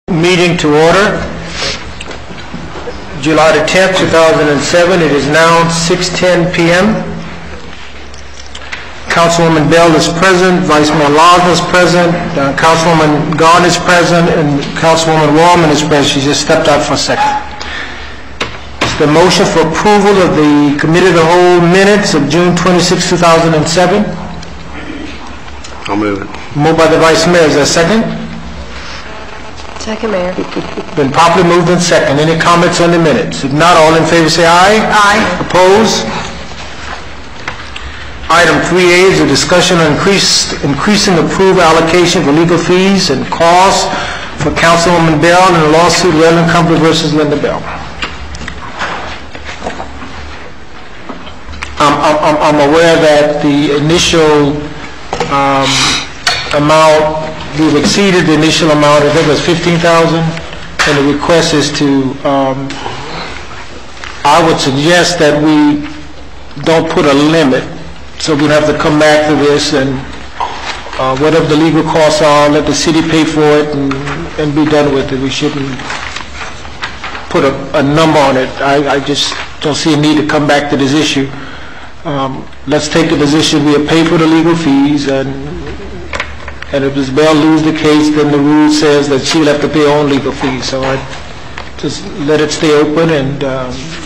Meeting to order. July the 10th, 2007. It is now 6:10 p.m. Councilwoman Bell is present, Vice Mayor Lawson is present, Councilwoman Gard is present, and Councilwoman Wallman is present. She just stepped out for a second. It's the motion for approval of the Committee of the Whole minutes of June 26, 2007. I'll move it. Moved by the Vice Mayor. Is there a second? Second, Mayor. Been properly moved and second. Any comments on the minutes? If not, all in favor say aye. Aye. Opposed? Item 3A is a discussion on increasing approved allocation for legal fees and costs for Councilwoman Bell in the lawsuit Redland Company versus Linda Bell. I'm aware that the initial amount, we've exceeded the initial amount. I think it was $15,000, and the request is to, I would suggest that we don't put a limit, so we'll have to come back to this, and whatever the legal costs are, let the city pay for it and be done with it. We shouldn't put a number on it. I just don't see a need to come back to this issue. Let's take the position we'll pay for the legal fees, and if Ms. Bell loses the case, then the rule says that she'll have to pay her own legal fees. So I just let it stay open and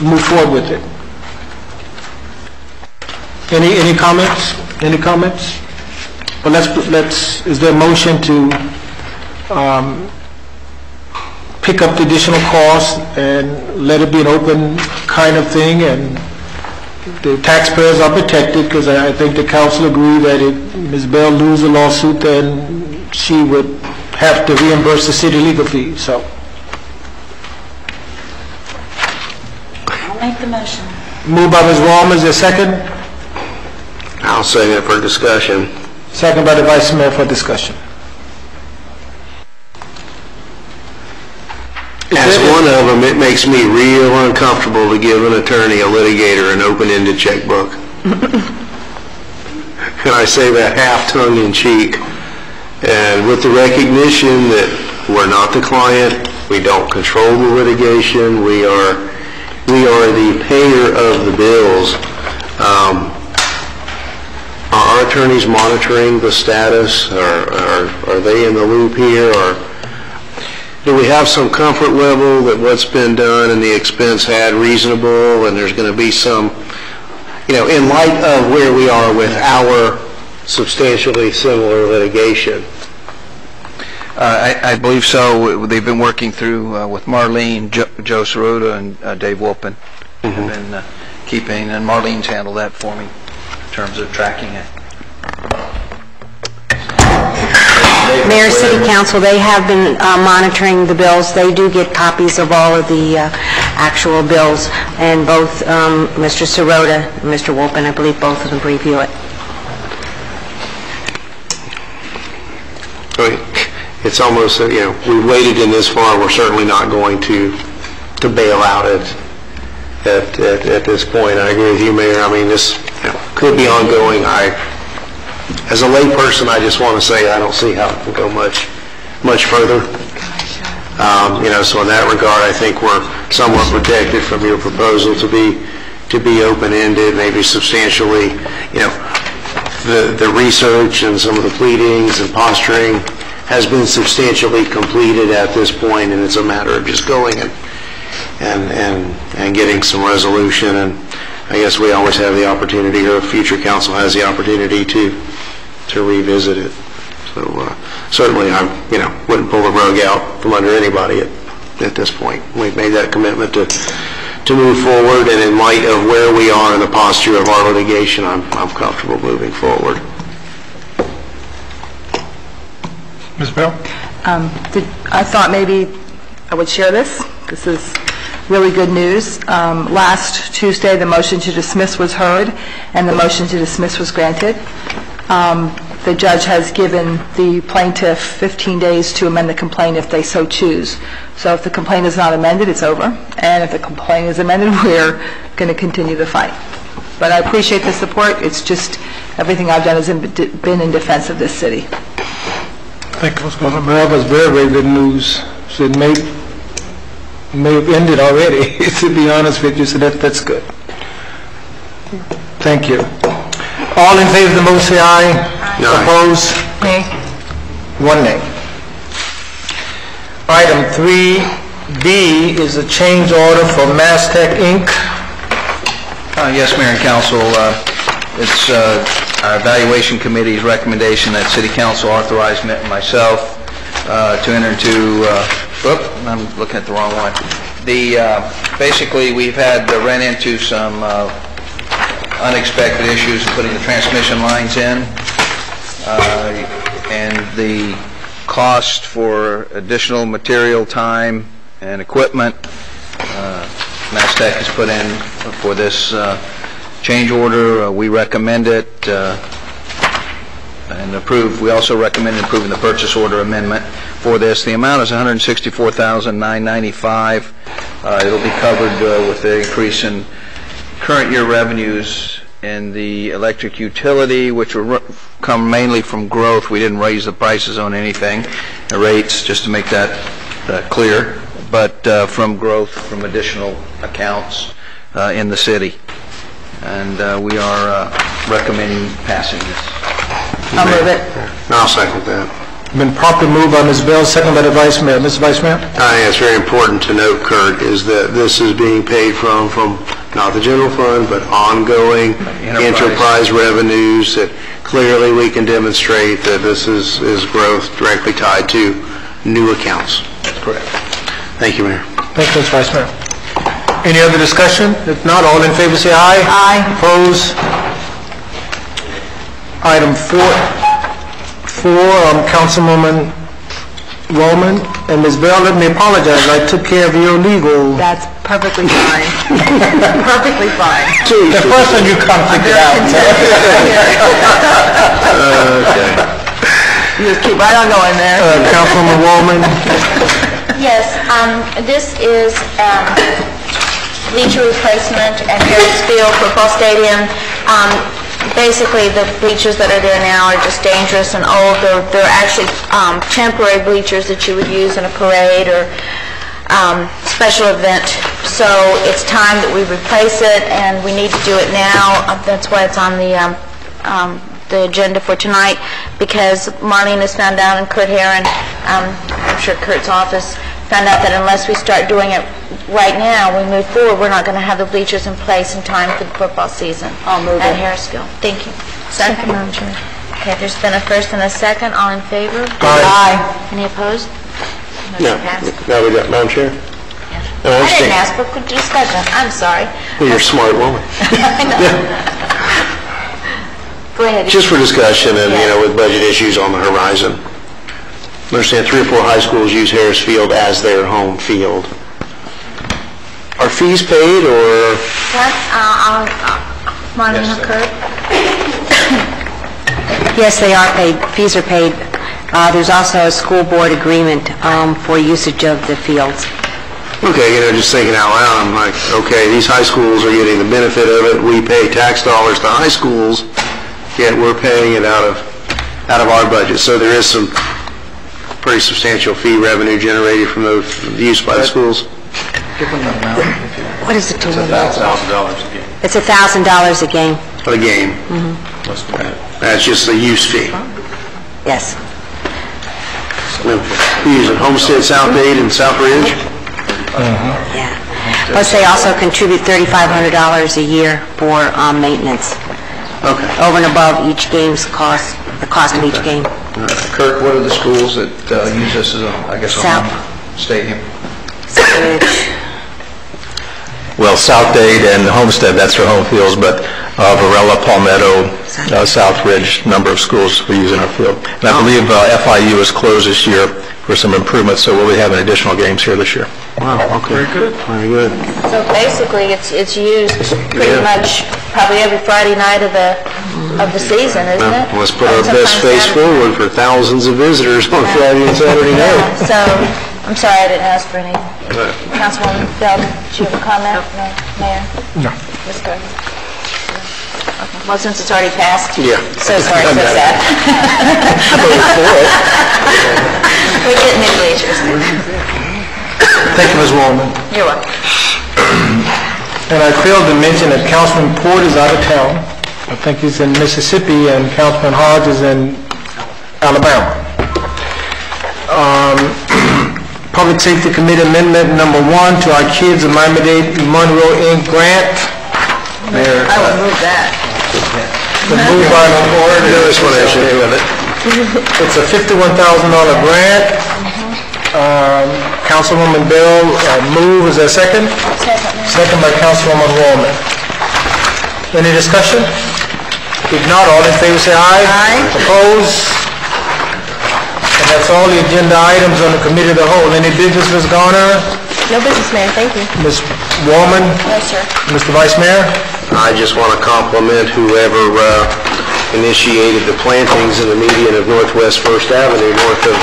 move forward with it. Any comments? Any comments? Well, let's. Is there a motion to pick up the additional cost and let it be an open kind of thing, and the taxpayers are protected, because I think the council agreed that if Ms. Bell loses the lawsuit, then she would have to reimburse the city legal fees. So I'll make the motion. moved by Ms. Wallman. Is there a second? I'll second it for discussion. Second by the Vice Mayor for discussion. As one of them, it makes me real uncomfortable to give an attorney, a litigator, an open-ended checkbook. And I say that half tongue-in-cheek. And with the recognition that we're not the client, we don't control the litigation, we are the payer of the bills. Are our attorneys monitoring the status? Are they in the loop here? Or do we have some comfort level that what's been done and the expense had reasonable, and there's going to be some, in light of where we are with our substantially similar litigation? I believe so. They've been working through with Marlene, Joe Sirota, and Dave Wolpen. Have been keeping, and Marlene's handled that for me in terms of tracking it. Mayor, City Council, they have been monitoring the bills. They do get copies of all of the actual bills, and both Mr. Sirota and Mr. Wolpen, I believe both of them review it. It's almost, we've waited in this far. We're certainly not going to bail out at this point. I agree with you, Mayor. I mean, this could be ongoing. As a layperson, I just want to say I don't see how it can go much further. So in that regard, I think we're somewhat protected from your proposal to be open-ended, maybe substantially. The research and some of the pleadings and posturing has been substantially completed at this point, and it's a matter of just going and getting some resolution. And I guess we always have the opportunity, or a future council has the opportunity to revisit it. So certainly I wouldn't pull the rug out from under anybody at this point. We've made that commitment to move forward, and in light of where we are in the posture of our litigation, I'm comfortable moving forward. Ms. Bell? I thought maybe I would share this. This is really good news. Last Tuesday, the motion to dismiss was heard, and the motion to dismiss was granted. The judge has given the plaintiff 15 days to amend the complaint if they so choose. So if the complaint is not amended, it's over. And if the complaint is amended, we're going to continue the fight. But I appreciate the support. It's just everything I've done has been in defense of this city. I think Councilwoman Bell was very, very good news. So it may have ended already, to be honest with you, so that's good. Thank you. All in favor of the motion, say aye. Aye. Opposed? Nay. 1 nay. Item 3B is a change order for Mastech Inc. Yes, Mayor and Council, it's our evaluation committee's recommendation that City Council authorize myself to enter into, I'm looking at the wrong one. Basically, we've had to run into some unexpected issues putting the transmission lines in, and the cost for additional material, time, and equipment Mastech has put in for this change order. We recommend it and approve. We also recommend approving the purchase order amendment for this. The amount is $164,995. It'll be covered with the increase in current year revenues in the electric utility, which will come mainly from growth. We didn't raise the prices on anything, the rates, just to make that clear, but from growth from additional accounts in the city. And we are recommending passing this. I'll move it. I'll second that. Been properly moved by Ms. Bell, second by the Vice Mayor. Mr. Vice Mayor? I think it's very important to note, Kurt, is that this is being paid from not the general fund, but ongoing enterprise revenues, that clearly we can demonstrate that this is growth directly tied to new accounts. That's correct. Thank you, Mayor. Thank you, Mr. Vice Mayor. Any other discussion? If not, all in favor say aye. Aye. Opposed? Item 4, Councilwoman Roman and Ms. Bell, let me apologize. I took care of your legal. That's perfectly fine. Perfectly fine. The first one you come to get out. Okay. You just keep right on going there. Councilwoman Roman. Yes, this is bleacher replacement at Harris Field Football Stadium. Basically, the bleachers that are there now are just dangerous and old. They're actually temporary bleachers that you would use in a parade or special event. So it's time that we replace it, and we need to do it now. That's why it's on the agenda for tonight, because Marlene has found out, and Kurt Herron, I'm sure Kurt's office, found out that unless we start doing it right now, we move forward, we're not going to have the bleachers in place in time for the football season at Harrisville. Thank you. Second. Okay, there's been a first and a second. All in favor? Aye. Any opposed? No, Motion passed. now we got, Madam Chair? No, I didn't ask for discussion. I'm sorry. Well, you're a smart woman. I know. Go ahead. Just for discussion and, with budget issues on the horizon, I understand 3 or 4 high schools use Harris Field as their home field. Are fees paid, or? Marlene or Kurt? Yes, they are paid. Fees are paid. There's also a school board agreement for usage of the fields. Okay, just thinking out loud, I'm like, okay, these high schools are getting the benefit of it. We pay tax dollars to high schools, yet we're paying it out of our budget. So there is some pretty substantial fee revenue generated from the use by the schools. What is the total? $1,000 a game. It's $1,000 a game. A game. That's just the use fee. Yes. We use it Homestead, South Dade, and South Ridge. Yeah. Plus, they also contribute $3,500 a year for maintenance, Okay. over and above each game's cost, the cost of each game. Kirk, what are the schools that use this as a South. home stadium? Well, South Dade and Homestead, that's their home fields, but Varela, Palmetto, South Ridge, number of schools we use in our field. And I believe FIU is closed this year for some improvements, so we'll be having additional games here this year. Wow, okay. Very good. Very good. So basically, it's used pretty much probably every Friday night of the season, isn't it? Let's put our best face forward for thousands of visitors on Friday and Saturday night. So, I'm sorry I didn't ask for any. Councilwoman Bell, did you have a comment? No. Mayor? No. Ms. Gardner? Okay. Well, since it's already passed. Yeah. So sorry, so sad. We're getting new bleachers. Thank you, Ms. Wallman. You're welcome. And I failed to mention that Councilman Port is out of town. I think he's in Mississippi, and Councilman Hodge is in Alabama. Public Safety Committee Amendment number 1 to our Kids of Miami-Dade Monroe Inc. grant. Mayor, I will move that. the move by the board. This one has to do with it. It's a $51,000 grant. Councilwoman Bell, move, is there a second? Second by Councilwoman Wallman. Any discussion? If not, all in favor say aye. Aye. Opposed? And that's all the agenda items on the committee of the whole. Any business, Ms. Garner? No business, Mayor, thank you. Ms. Wallman? No, sir. Mr. Vice Mayor? I just want to compliment whoever initiated the plantings in the median of Northwest First Avenue, north of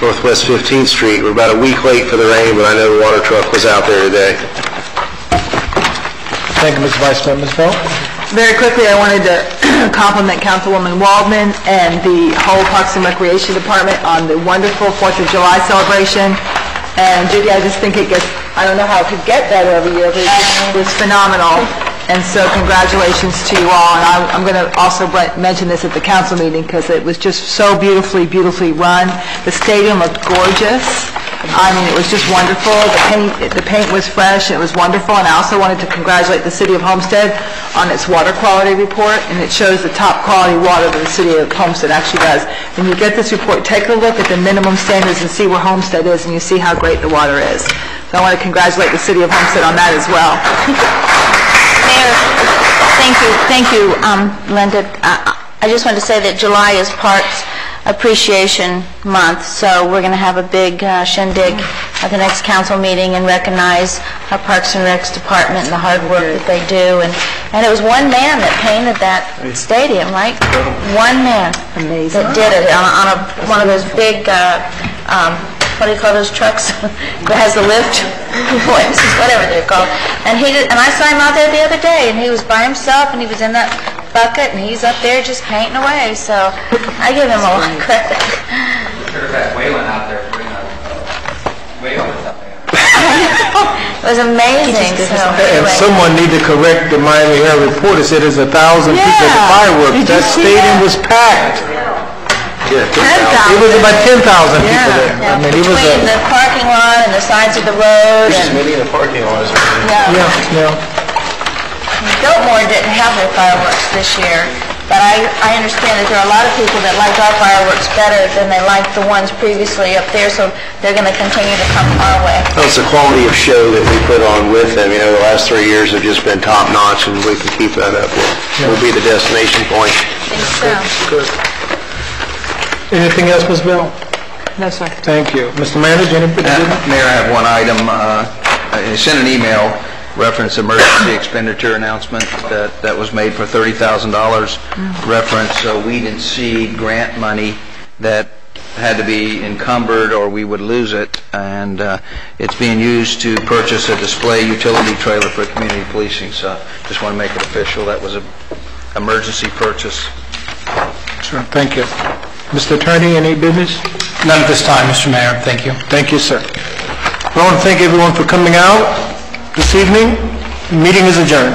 Northwest 15th Street. We're about a week late for the rain, but I know the water truck was out there today. Thank you, Mr. Vice Mayor. Ms. Bell? Very quickly, I wanted to compliment Councilwoman Waldman and the whole Parks and Recreation Department on the wonderful 4th of July celebration. And Judy, I just think it gets, I don't know how it could get better every year, but it was phenomenal. And so congratulations to you all. And I'm going to also mention this at the council meeting because it was just so beautifully run. The stadium looked gorgeous. I mean, it was just wonderful. The paint was fresh. It was wonderful. And I also wanted to congratulate the City of Homestead on its water quality report. And it shows the top quality water that the City of Homestead actually does. When you get this report, take a look at the minimum standards and see where Homestead is, and you see how great the water is. So I want to congratulate the City of Homestead on that as well. Mayor, thank you, Linda. I just wanted to say that July is Parks Appreciation Month, so we're going to have a big shindig at the next council meeting and recognize our Parks and Recs department and the hard work that they do. And it was one man that painted that stadium, right? One man. Amazing. That did it on one of those big, what do you call those trucks that has the lift? Whatever they're called. And I saw him out there the other day, and he was by himself, and he was in that bucket, and he's up there just painting away. So I give him a lot of credit. Should have had Waylon out there putting a whale or something. It was amazing. And someone need to correct the Miami Herald report. It said there's 1,000 people at the fireworks. That stadium was packed. Yeah, 10,000. It was about 10,000 people there. I mean, it was Between the parking lot and the sides of the road. Just maybe in the parking lot. yeah. Biltmore didn't have their fireworks this year, but I understand that there are a lot of people that like our fireworks better than they liked the ones previously up there, so they're going to continue to come our way. Well, it's the quality of show that we put on with them. You know, the last 3 years have just been top-notch, and we can keep that up. We'll be the destination point. I think so. Good. Anything else, Ms. Bell? No, sir. Thank you. Mr. Manager, anything? Mayor, I have one item. I sent an email reference emergency expenditure announcement that was made for $30,000 reference weed and seed grant money that had to be encumbered or we would lose it, and it's being used to purchase a display utility trailer for community policing. So just want to make it official. That was an emergency purchase. Sure, thank you. Mr. Attorney, any business? None at this time, Mr. Mayor. Thank you. Thank you, sir. I want to thank everyone for coming out this evening. Meeting is adjourned.